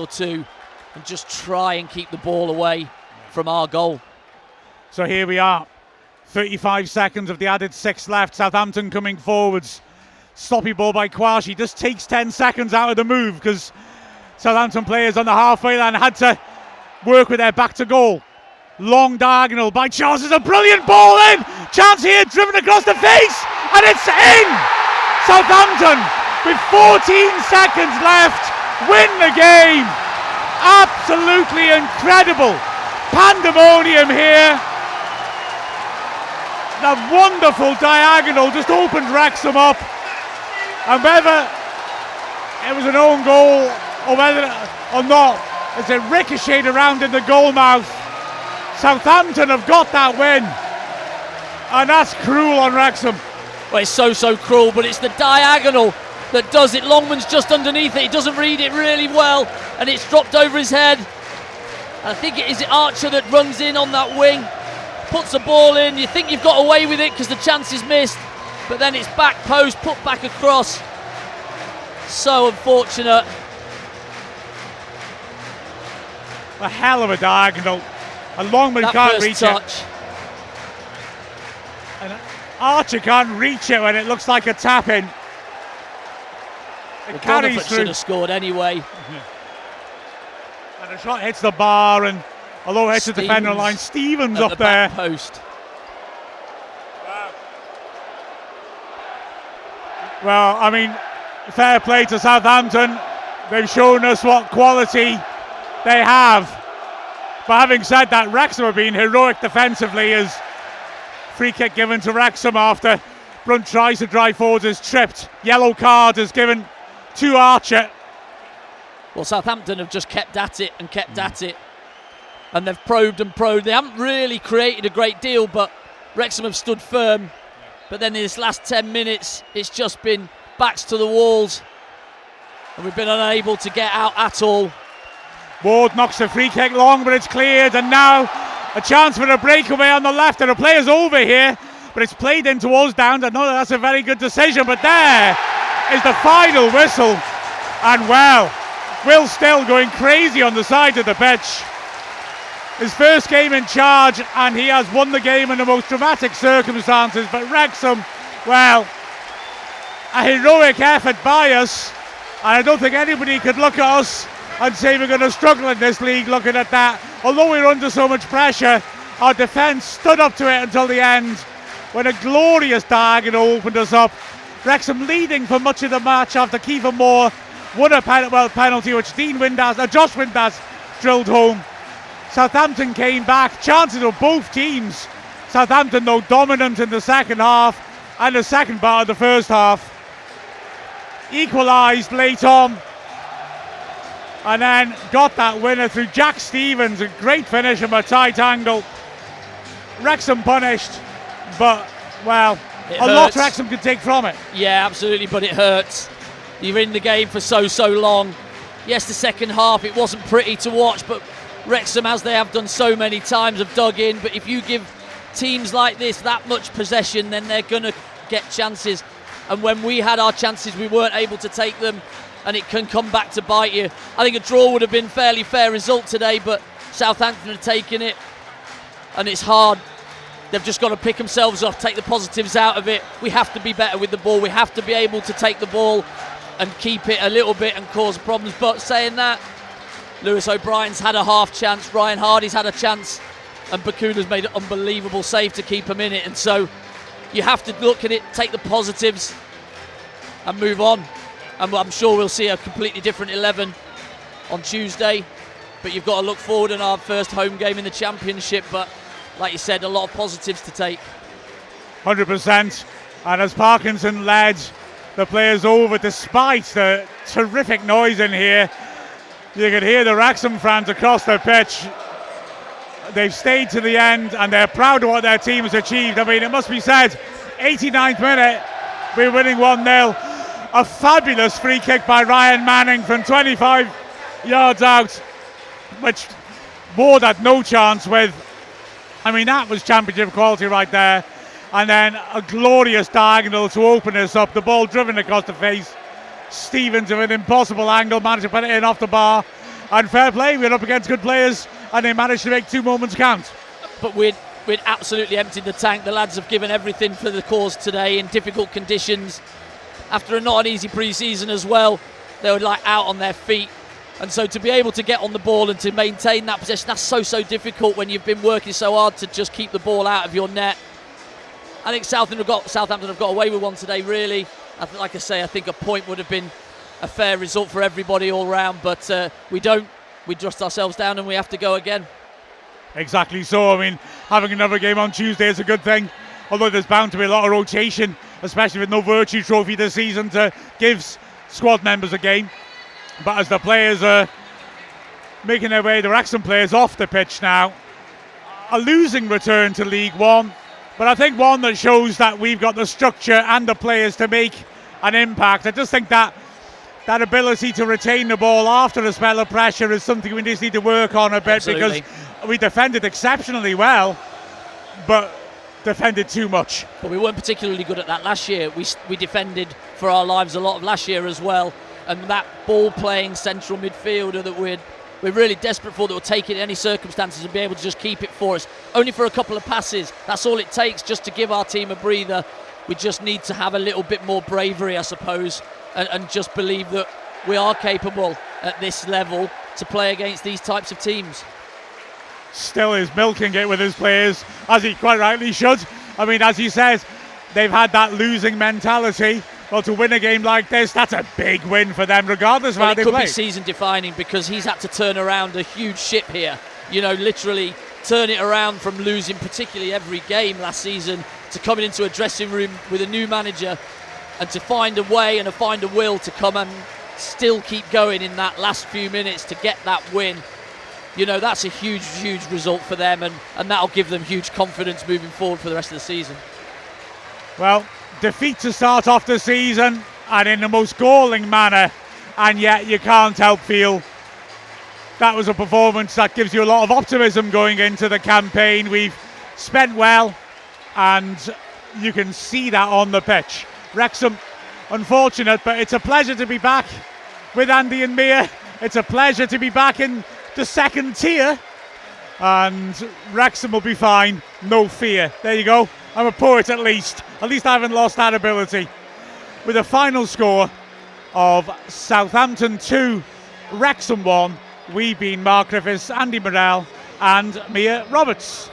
or two and just try and keep the ball away from our goal. So here we are, 35 seconds of the added 6 left. Southampton coming forwards. Sloppy ball by Kwashi, just takes 10 seconds out of the move because Southampton players on the halfway line had to work with their back to goal. Long diagonal by Charles, is a brilliant ball in. Chance here, driven across the face, and it's in. Southampton with 14 seconds left win the game. Absolutely incredible pandemonium here. That wonderful diagonal just opened Wrexham up, and whether it was an own goal or whether or not, as it ricocheted around in the goal mouth, Southampton have got that win, and that's cruel on Wrexham. Well, it's so cruel, but it's the diagonal that does it. Longman's just underneath it. He doesn't read it really well, and it's dropped over his head. I think it is Archer that runs in on that wing, puts the ball in. You think you've got away with it because the chance is missed, but then it's back post, put back across. So unfortunate. A hell of a diagonal. And Longman That can't first reach touch. it. And Archer can't reach it when it looks like a tap in. It carries through. Should have scored anyway. And the shot hits the bar, and although it hits the defender line, Stevens up there. Back post. Well, I mean, fair play to Southampton. They've shown us what quality they have. But having said that, Wrexham have been heroic defensively, as free kick given to Wrexham after Brunt tries to drive forwards is tripped. Yellow card is given to Archer. Well, Southampton have just kept at it and kept at it. And they've probed and probed. They haven't really created a great deal, but Wrexham have stood firm. But then in this last 10 minutes, it's just been backs to the walls. And we've been unable to get out at all. Ward knocks the free kick long, but it's cleared, and now a chance for a breakaway on the left, and the player's over here, but it's played in towards Downs. I know that's a very good decision, but there is the final whistle, and well, Will Still going crazy on the side of the pitch. His first game in charge, and he has won the game in the most dramatic circumstances, but Wrexham, well, a heroic effort by us, and I don't think anybody could look at us and say we're going to struggle in this league looking at that. Although we're under so much pressure, our defence stood up to it until the end when a glorious diagonal opened us up. Wrexham leading for much of the match after Kiefer Moore won a penalty which Josh Windass drilled home. Southampton came back, chances of both teams. Southampton though dominant in the second half and the second part of the first half. Equalised late on, and then got that winner through Jack Stevens. A great finish from a tight angle. Wrexham punished, but well, a lot Wrexham could take from it. Yeah, absolutely, but it hurts. You're in the game for so long. Yes, the second half, it wasn't pretty to watch, but Wrexham, as they have done so many times, have dug in. But if you give teams like this that much possession, then they're going to get chances. And when we had our chances, we weren't able to take them, and it can come back to bite you. I think a draw would have been a fairly fair result today, but Southampton have taken it, and it's hard. They've just got to pick themselves off, take the positives out of it. We have to be better with the ball. We have to be able to take the ball and keep it a little bit and cause problems. But saying that, Lewis O'Brien's had a half chance, Ryan Hardy's had a chance, and Bakuna's made an unbelievable save to keep him in it. And so you have to look at it, take the positives and move on. And I'm sure we'll see a completely different 11 on Tuesday, but you've got to look forward in our first home game in the Championship. But like you said, a lot of positives to take. 100%. And as Parkinson led the players over, despite the terrific noise in here, you could hear the Wrexham fans across the pitch. They've stayed to the end, and they're proud of what their team has achieved. I mean, it must be said, 89th minute, we're winning 1-0. A fabulous free kick by Ryan Manning from 25 yards out, which Ward had no chance with. I mean, that was championship quality right there. And then a glorious diagonal to open us up. The ball driven across the face. Stevens with an impossible angle managed to put it in off the bar. And fair play, we're up against good players and they managed to make 2 moments count. But we'd absolutely emptied the tank. The lads have given everything for the cause today in difficult conditions. After a not an easy pre-season as well, they were like out on their feet. And so to be able to get on the ball and to maintain that possession, that's so difficult when you've been working so hard to just keep the ball out of your net. I think Southampton have got away with one today, really. Like I say, I think a point would have been a fair result for everybody all round, but we don't. We dust ourselves down and we have to go again. Exactly so. I mean, having another game on Tuesday is a good thing, although there's bound to be a lot of rotation, especially with no Virtue Trophy this season to give squad members a game. But as the players are making their way, the Wrexham players off the pitch now, a losing return to League One, but I think one that shows that we've got the structure and the players to make an impact. I just think that ability to retain the ball after a spell of pressure is something we just need to work on a bit. Absolutely. Because we defended exceptionally well, but defended too much. But we weren't particularly good at that last year. We defended for our lives a lot of last year as well, and that ball-playing central midfielder that we're really desperate for, that will take it in any circumstances and be able to just keep it for us. Only for a couple of passes. That's all it takes just to give our team a breather. We just need to have a little bit more bravery, I suppose, and just believe that we are capable at this level to play against these types of teams. Still is milking it with his players, as he quite rightly should. I mean, as he says, they've had that losing mentality. Well, to win a game like this, that's a big win for them, regardless of how they play. It could be season defining, because he's had to turn around a huge ship here. You know, literally turn it around from losing particularly every game last season to coming into a dressing room with a new manager and to find a way and to find a will to come and still keep going in that last few minutes to get that win. You know, that's a huge result for them, and that'll give them huge confidence moving forward for the rest of the season. Well, defeat to start off the season, and in the most galling manner, and yet you can't help feel that was a performance that gives you a lot of optimism going into the campaign. We've spent well, and you can see that on the pitch. Wrexham, unfortunate, but it's a pleasure to be back with Andy and Mia. It's a pleasure to be back in the second tier, and Wrexham will be fine, no fear. There you go. I'm a poet at least I haven't lost that ability. With a final score of Southampton 2, Wrexham 1, we've been Mark Griffiths, Andy Morrell and Mia Roberts.